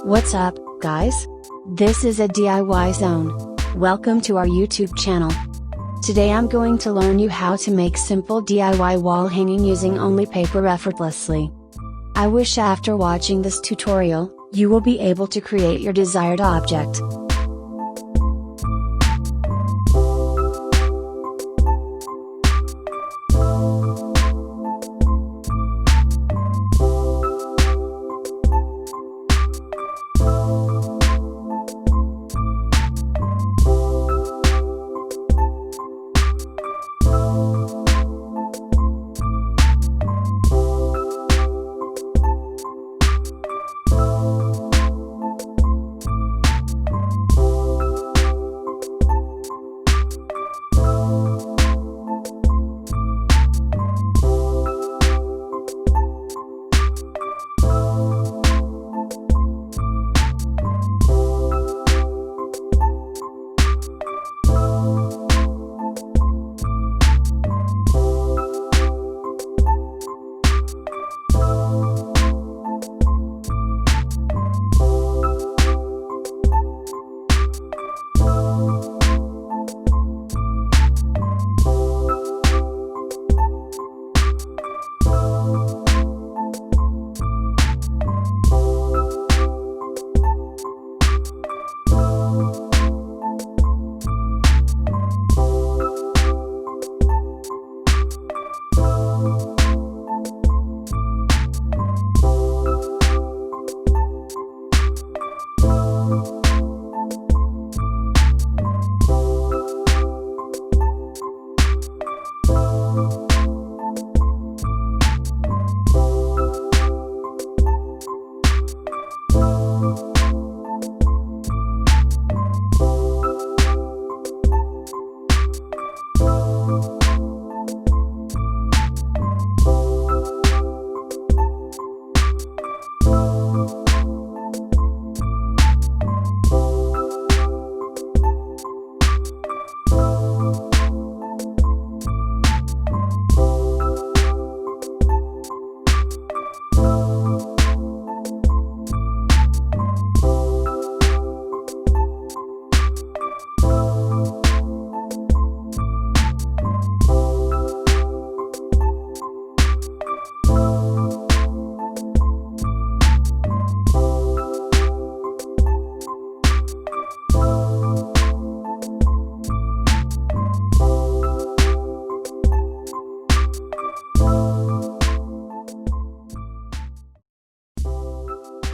What's up, guys? This is a DIY zone. Welcome to our YouTube channel. Today I'm going to learn you how to make simple DIY wall hanging using only paper effortlessly. I wish after watching this tutorial, you will be able to create your desired object.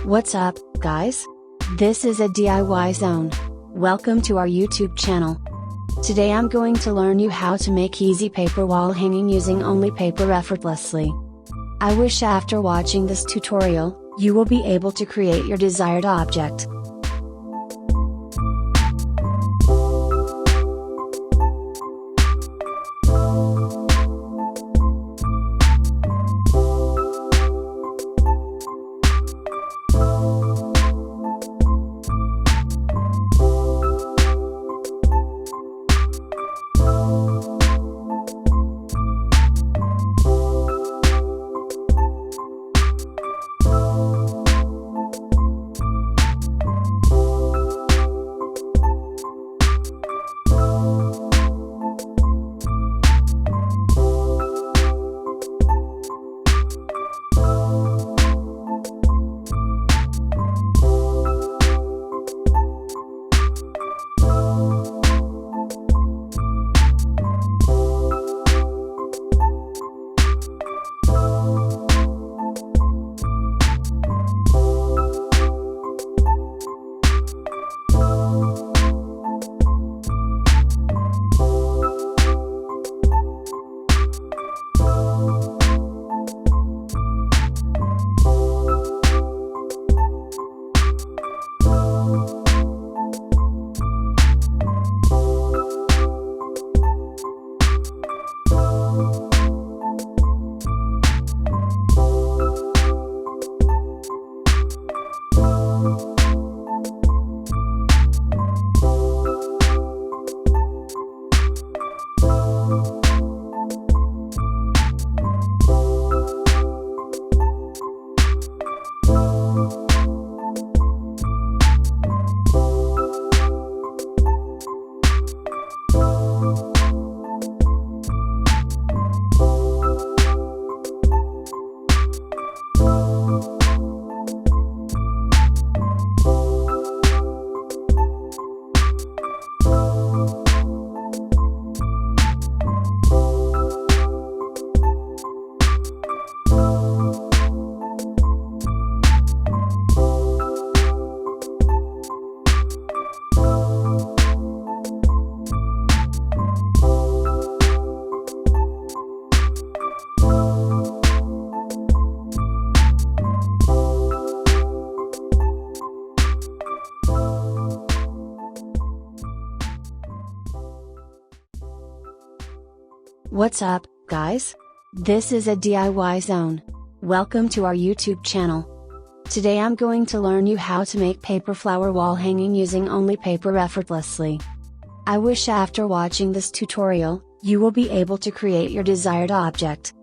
What's up, guys? This is a DIY zone. Welcome to our YouTube channel. Today I'm going to learn you how to make easy paper wall hanging using only paper effortlessly. I wish after watching this tutorial, you will be able to create your desired object. What's up, guys? This is a DIY zone. Welcome to our YouTube channel. Today I'm going to learn you how to make paper flower wall hanging using only paper effortlessly. I wish after watching this tutorial, you will be able to create your desired object.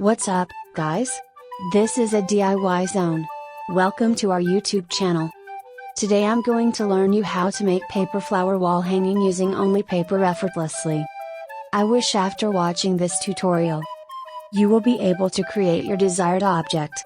What's up, guys? This is a DIY zone. Welcome to our YouTube channel. Today I'm going to learn you how to make paper flower wall hanging using only paper effortlessly. I wish after watching this tutorial, you will be able to create your desired object.